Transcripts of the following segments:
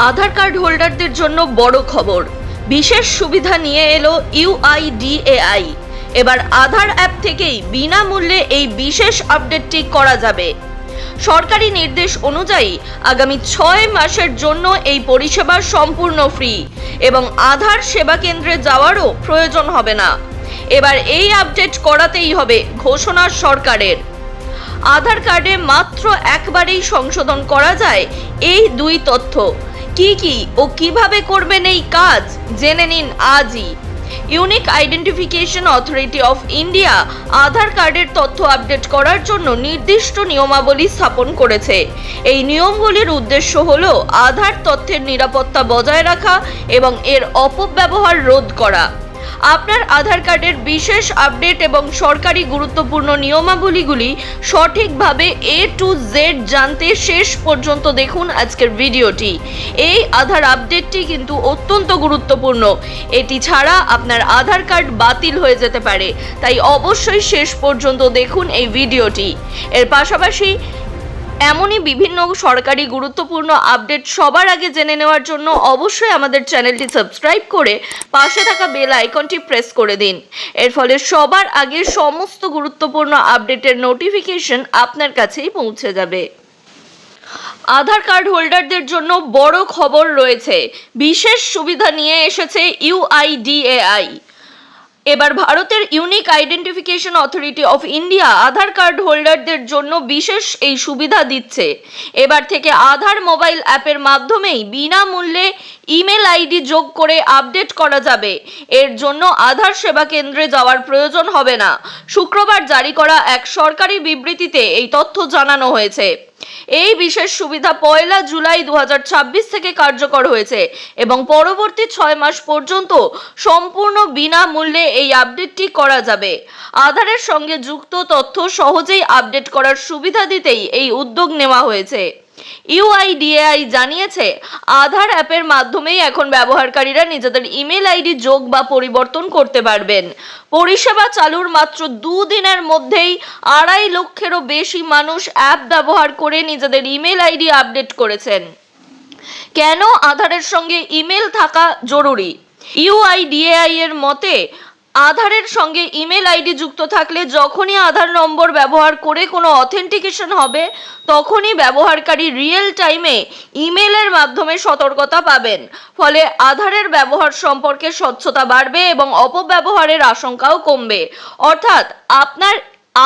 আধার card হোল্ডারদের জন্য বড় খবর। বিশেষ সুবিধা নিয়ে এলো UIDAI। এবার আধার অ্যাপ থেকেই বিনামূল্যে এই বিশেষ আপডেটটি করা যাবে। সরকারি নির্দেশ অনুযায়ী আগামী 6 মাসের জন্য এই পরিষেবা সম্পূর্ণ ফ্রি এবং আধার সেবা কেন্দ্রে যাওয়ারও প্রয়োজন হবে না। এবার এই আপডেট করাতেই হবে ঘোষণা সরকারের। আধার কার্ডে মাত্র একবারেই সংশোধন করা যায় এই দুই তথ্য। কি ও কিভাবে করবেন এই কাজ জেনে নিন আজই। Unique identification authority of India Aadhaar কার্ডের তথ্য আপডেট করার জন্য নির্দিষ্ট নিয়মাবলী স্থাপন করেছে। এই নিয়মগুলির উদ্দেশ্য হল আধার তথ্যের নিরাপত্তা বজায় রাখা এবং এর অপব্যবহার রোধ করা। আপনার আধার কার্ডের বিশেষ আপডেট এবং সরকারি গুরুত্বপূর্ণ নিয়মাবলীগুলি সঠিকভাবে A to Z জানতে শেষ পর্যন্ত দেখুন আজকের ভিডিওটি। এই আধার আপডেটটি কিন্তু অত্যন্ত গুরুত্বপূর্ণ। এটি ছাড়া আপনার আধার কার্ড বাতিল হয়ে যেতে পারে, তাই অবশ্যই শেষ পর্যন্ত দেখুন এই ভিডিওটি। এর পাশাপাশি এমনই বিভিন্ন সরকারি গুরুত্বপূর্ণ আপডেট সবার আগে জেনে নেওয়ার জন্য অবশ্যই আমাদের চ্যানেলটি সাবস্ক্রাইব করে পাশে থাকা বেল আইকনটি প্রেস করে দিন। এর ফলে সবার আগে সমস্ত গুরুত্বপূর্ণ আপডেটের নোটিফিকেশন আপনার কাছেই পৌঁছে যাবে। আধার কার্ড হোল্ডারদের জন্য বড় খবর রয়েছে। বিশেষ সুবিধা নিয়ে এসেছে UIDAI। এবার ভারতের unique identification authority of India Aadhaar card হোল্ডারদের জন্য বিশেষ এই সুবিধা দিচ্ছে। এবার থেকে আধার মোবাইল অ্যাপের মাধ্যমেই বিনামূল্যে ইমেল আইডি যোগ করে আপডেট করা যাবে। এর জন্য আধার সেবা কেন্দ্রে যাওয়ার প্রয়োজন হবে না। শুক্রবার জারি করা এক সরকারি বিবৃতিতে এই তথ্য জানানো হয়েছে। এই বিশেষ সুবিধা 1 জুলাই 2026 থেকে কার্যকর হয়েছে এবং পরবর্তী 6 মাস পর্যন্ত সম্পূর্ণ বিনামূল্যে এই আপডেটটি করা যাবে। আধারের সঙ্গে যুক্ত তথ্য সহজেই আপডেট করার সুবিধা দিতেই এই উদ্যোগ নেওয়া হয়েছে। UIDAI জানিয়েছে, আধার অ্যাপের মাধ্যমেই এখন ব্যবহারকারীরা নিজেদের ইমেল আইডি যোগ বা পরিবর্তন করতে পারবেন। পরিষেবা চালুর মাত্র 2 দিনের মধ্যেই 2.5 লক্ষেরও বেশি মানুষ অ্যাপ ব্যবহার করে নিজেদের ইমেল আইডি আপডেট করেছেন। কেন আধারের সঙ্গে ইমেল থাকা জরুরি? UIDAI এর মতে, আধারের সঙ্গে ইমেল আইডি যুক্ত থাকলে যখনই আধার নম্বর ব্যবহার করে কোনো অথেন্টিকেশন হবে তখনই ব্যবহারকারী রিয়েল টাইমে ইমেলের মাধ্যমে সতর্কতা পাবেন। ফলে আধারের ব্যবহার সম্পর্কে স্বচ্ছতা বাড়বে এবং অপব্যবহারের আশঙ্কাও কমবে। অর্থাৎ আপনার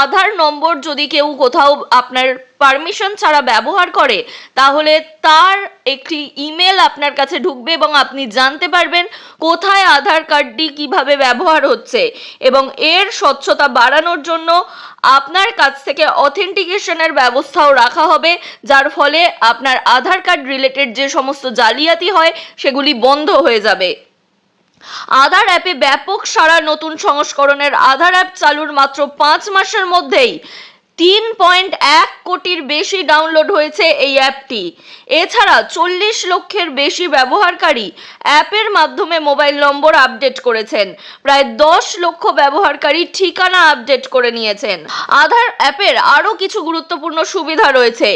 আধার নম্বর যদি কেউ কোথাও আপনার পারমিশন ছাড়া ব্যবহার করে তাহলে তার একটি ইমেল আপনার কাছে ঢুকবে এবং আপনি জানতে পারবেন কোথায় আধার কার্ডটি কিভাবে ব্যবহার হচ্ছে। এবং এর স্বচ্ছতা বাড়ানোর জন্য আপনার কাছ থেকে অথেন্টিকেশনের ব্যবস্থাও রাখা হবে, যার ফলে আপনার আধার কার্ড রিলেটেড যে সমস্ত জালিয়াতি হয় সেগুলি বন্ধ হয়ে যাবে। আধার অ্যাপে ব্যাপক সাড়া। নতুন সংস্করণের আধার অ্যাপ চালুর মাত্র 5 মাসের মধ্যেই 3.1 কোটির বেশি ডাউনলোড হয়েছে এই অ্যাপটি। এছাড়া 40 লক্ষের বেশি ব্যবহারকারী অ্যাপের মাধ্যমে মোবাইল নম্বর আপডেট করেছেন। প্রায় 10 লক্ষ ব্যবহারকারী ঠিকানা আপডেট করে নিয়েছেন। আধার অ্যাপের আরও কিছু গুরুত্বপূর্ণ সুবিধা রয়েছে।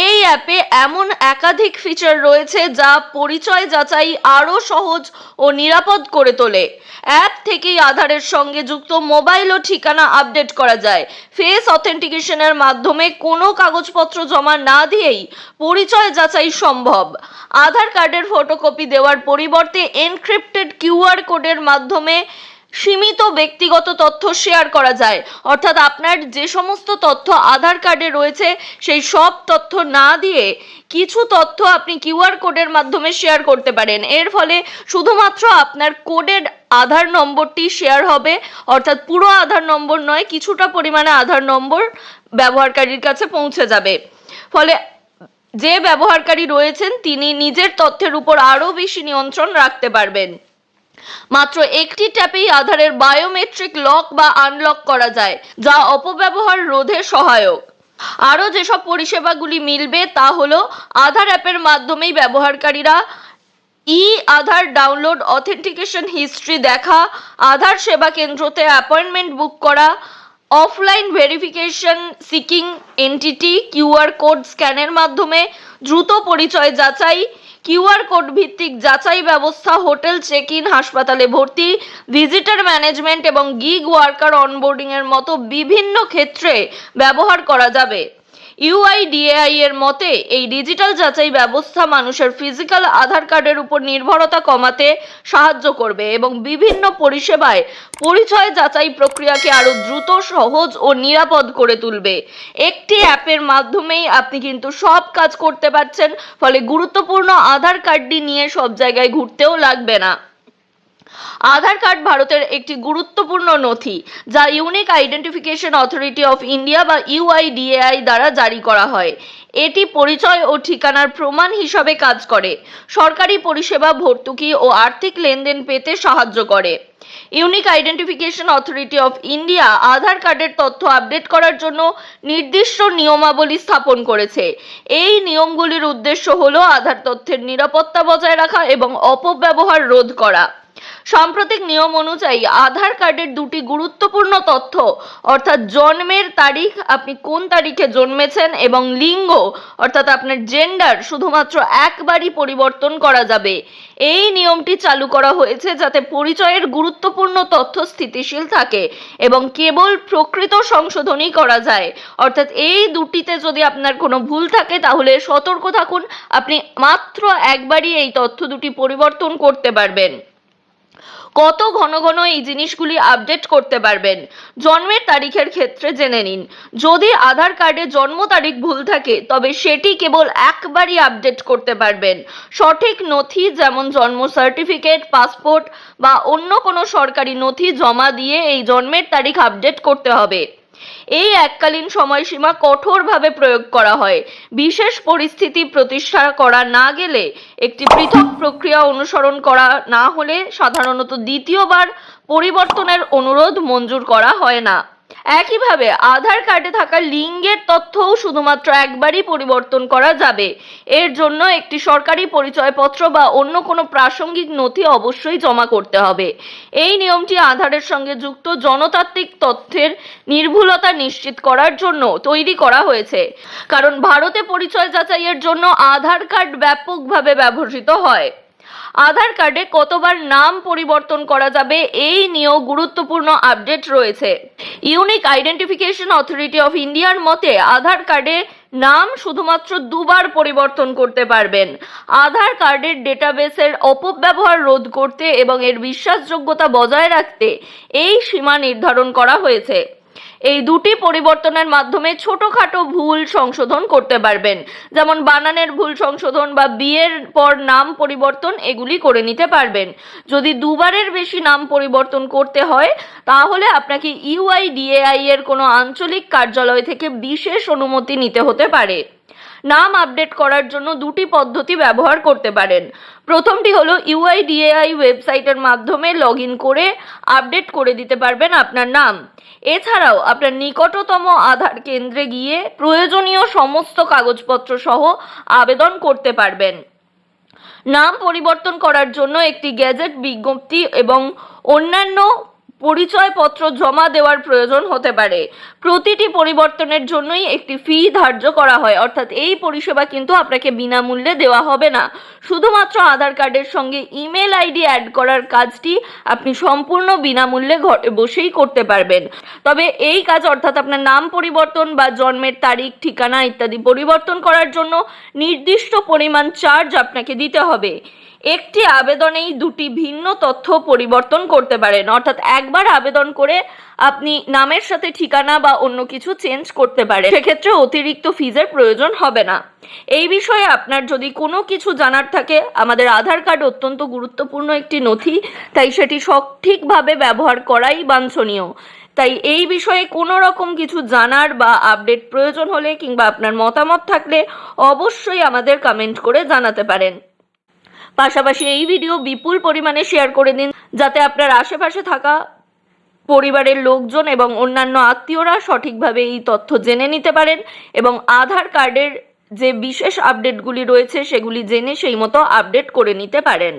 এই অ্যাপে এমন একাধিক ফিচার রয়েছে যা পরিচয় যাচাই আরও সহজ ও নিরাপদ করে তোলে। অ্যাপ থেকেই আধারের সঙ্গে যুক্ত মোবাইল ও ঠিকানা আপডেট করা যায়। ফেস অথেন্টিকেশনের মাধ্যমে কোনো কাগজপত্র জমা না দিয়েই পরিচয় যাচাই সম্ভব। আধার কার্ডের ফটোকপি দেওয়ার পরিবর্তে এনক্রিপ্টেড QR কোডের মাধ্যমে সীমিত ব্যক্তিগত তথ্য শেয়ার করা যায়। অর্থাৎ আপনার যে সমস্ত তথ্য আধার কার্ডে রয়েছে সেই সব তথ্য না দিয়ে কিছু তথ্য আপনি QR কোডের মাধ্যমে শেয়ার করতে পারেন। এর ফলে শুধুমাত্র আপনার কোডেড আধার নম্বরটি শেয়ার হবে, অর্থাৎ পুরো আধার নম্বর নয়, কিছুটা পরিমাণে আধার নম্বর ব্যবহারকারীর কাছে পৌঁছে যাবে। ফলে যে ব্যবহারকারী রয়েছেন তিনি নিজের তথ্যের উপর আরও বেশি নিয়ন্ত্রণ রাখতে পারবেন। মাত্র একটি ট্যাপেই আধারের বায়োমেট্রিক লক বা আনলক করা যায়, যা অপব্যবহার রোধে সহায়ক। আরও যেসব পরিষেবাগুলি মিলবে তা হলো আধার অ্যাপের মাধ্যমেই ব্যবহারকারীরা আধার ডাউনলোড, অথেন্টিকেশন হিস্ট্রি দেখা, আধার সেবা কেন্দ্রতে অ্যাপয়েন্টমেন্ট বুক করা, offline verification seeking entity, QR code স্ক্যানের মাধ্যমে দ্রুত পরিচয় যাচাই, কিউআর কোড ভিত্তিক যাচাই ব্যবস্থা, হোটেল চেক ইন, হাসপাতালে ভর্তি, ভিজিটর ম্যানেজমেন্ট এবং গিগ ওয়ার্কার অনবোর্ডিং এর মতো বিভিন্ন ক্ষেত্রে ব্যবহার করা যাবে। ইউআইডিএআই এর মতে এই ডিজিটাল যাচাই ব্যবস্থা মানুষের ফিজিক্যাল আধার কার্ডের উপর নির্ভরতা কমাতে সাহায্য করবে এবং বিভিন্ন পরিষেবায় পরিচয় যাচাই প্রক্রিয়াকে আরো দ্রুত, সহজ ও নিরাপদ করে তুলবে। একটি অ্যাপের মাধ্যমেই আপনি কিন্তু সব কাজ করতে পারছেন, ফলে গুরুত্বপূর্ণ আধার কার্ডটি নিয়ে সব জায়গায় ঘুরতেও লাগবে না। আধার কার্ড ভারতের একটি গুরুত্বপূর্ণ নথি, যা unique identification authority of India বা ইউআইডিএআই দ্বারা জারি করা হয়। এটি পরিচয় ও ঠিকানার প্রমাণ হিসাবে কাজ করে, সরকারি পরিষেবা, ভর্তুকি ও আর্থিক লেনদেন পেতে সাহায্য করে। Unique identification authority of India Aadhaar কার্ডের তথ্য আপডেট করার জন্য নির্দিষ্ট নিয়মাবলী স্থাপন করেছে। এই নিয়মগুলির উদ্দেশ্য হলো আধার তথ্যের নিরাপত্তা বজায় রাখা এবং অপব্যবহার রোধ করা। সাম্প্রতিক নিয়ম অনুযায়ী আধার কার্ডের দুটি গুরুত্বপূর্ণ তথ্য অর্থাৎ জন্মের তারিখ, আপনি কোন তারিখে জন্মেছেন, এবং লিঙ্গ অর্থাৎ আপনার জেন্ডার শুধুমাত্র একবারই পরিবর্তন করা যাবে। এই নিয়মটি চালু করা হয়েছে যাতে পরিচয়ের গুরুত্বপূর্ণ তথ্য স্থিতিশীল থাকে এবং কেবল প্রকৃত সংশোধনই করা যায়। অর্থাৎ এই দুটিতে যদি আপনার কোনো ভুল থাকে তাহলে সতর্ক থাকুন, আপনি মাত্র একবারই এই তথ্য দুটি পরিবর্তন করতে পারবেন। কত ঘন ঘন এই জিনিসগুলি আপডেট করতে পারবেন? জন্মের তারিখের ক্ষেত্রে জেনে নিন, যদি আধার কার্ডে জন্ম তারিখ ভুল থাকে তবে সেটি কেবল একবারই আপডেট করতে পারবেন। সঠিক নথি যেমন জন্ম সার্টিফিকেট, পাসপোর্ট বা অন্য কোনো সরকারি নথি জমা দিয়ে এই জন্মের তারিখ আপডেট করতে হবে। এই এককালীন সময়সীমা কঠোরভাবে প্রয়োগ করা হয়। বিশেষ পরিস্থিতি প্রতিষ্ঠা করা না গেলে, একটি পৃথক প্রক্রিয়া অনুসরণ করা না হলে সাধারণত দ্বিতীয়বার পরিবর্তনের অনুরোধ মঞ্জুর করা হয় না। একইভাবে আধার কার্ডে থাকা লিঙ্গের তথ্যও শুধুমাত্র একবারই পরিবর্তন করা যাবে। এর জন্য একটি সরকারি পরিচয়পত্র বা অন্য কোনো প্রাসঙ্গিক নথি অবশ্যই জমা করতে হবে। এই নিয়মটি আধারের সঙ্গে যুক্ত জনতাত্ত্বিক তথ্যের নির্ভুলতা নিশ্চিত করার জন্য তৈরি করা হয়েছে, কারণ ভারতে পরিচয় যাচাইয়ের জন্য আধার কার্ড ব্যাপকভাবে ব্যবহৃত হয়। আধার কার্ডে কতবার নাম পরিবর্তন করা যাবে এই নিয়েও গুরুত্বপূর্ণ আপডেট রয়েছে। ইউনিক আইডেন্টিফিকেশন অথরিটি অফ ইন্ডিয়ার মতে আধার কার্ডে নাম শুধুমাত্র দুবার পরিবর্তন করতে পারবেন। আধার কার্ডের ডেটাবেসের অপব্যবহার রোধ করতে এবং এর বিশ্বাসযোগ্যতা বজায় রাখতে এই সীমা নির্ধারণ করা হয়েছে। এই দুটি পরিবর্তনের মাধ্যমে ছোটখাটো ভুল সংশোধন করতে পারবেন, যেমন বানানের ভুল সংশোধন বা বিয়ের পর নাম পরিবর্তন, এগুলি করে নিতে পারবেন। যদি দুবারের বেশি নাম পরিবর্তন করতে হয় তাহলে আপনাকে ইউআইডিএআই এর কোনো আঞ্চলিক কার্যালয় থেকে বিশেষ অনুমতি নিতে হতে পারে। নাম আপডেট করার জন্য দুটি পদ্ধতি ব্যবহার করতে পারেন। প্রথমটি হলো ইউআইডিএআই ওয়েবসাইটের মাধ্যমে লগ ইন করে আপডেট করে দিতে পারবেন আপনার নাম। এছাড়াও আপনার নিকটতম আধার কেন্দ্রে গিয়ে প্রয়োজনীয় সমস্ত কাগজপত্র সহ আবেদন করতে পারবেন। নাম পরিবর্তন করার জন্য একটি গেজেট বিজ্ঞপ্তি এবং অন্যান্য পরিচয়পত্র জমা দেওয়ার প্রয়োজন হতে পারে। প্রতিটি পরিবর্তনের জন্যই একটি ফি ধার্য করা হয়, অর্থাৎ এই পরিষেবা কিন্তু আপনাকে বিনামূল্যে দেওয়া হবে না। শুধুমাত্র আধার কার্ডের সঙ্গে ইমেল আইডি অ্যাড করার কাজটি আপনি সম্পূর্ণ বিনামূল্যে ঘরে বসেই করতে পারবেন। তবে এই কাজ অর্থাৎ আপনার নাম পরিবর্তন বা জন্মের তারিখ, ঠিকানা ইত্যাদি পরিবর্তন করার জন্য নির্দিষ্ট পরিমাণ চার্জ আপনাকে দিতে হবে। একটি আবেদনেই দুটি ভিন্ন তথ্য পরিবর্তন করতে পারেন, অর্থাৎ একবার আবেদন করে আপনি নামের সাথে ঠিকানা বা অন্য কিছু চেঞ্জ করতে পারেন। সেক্ষেত্রে অতিরিক্ত ফিজের প্রয়োজন হবে না। এই বিষয়ে আপনার যদি কোনো কিছু জানার থাকে, আমাদের আধার কার্ড অত্যন্ত গুরুত্বপূর্ণ একটি নথি, তাই সেটি সঠিকভাবে ব্যবহার করাই বাঞ্ছনীয়। তাই এই বিষয়ে কোনো রকম কিছু জানার বা আপডেট প্রয়োজন হলে কিংবা আপনার মতামত থাকলে অবশ্যই আমাদের কমেন্ট করে জানাতে পারেন। পাশাপাশি এই ভিডিও বিপুল পরিমাণে শেয়ার করে দিন, যাতে আপনার আশেপাশে থাকা পরিবারের লোকজন এবং অন্যান্য আত্মীয়রা সঠিকভাবে এই তথ্য জেনে নিতে পারেন এবং আধার কার্ডের যে বিশেষ আপডেটগুলি রয়েছে সেগুলি জেনে সেই মতো আপডেট করে নিতে পারেন।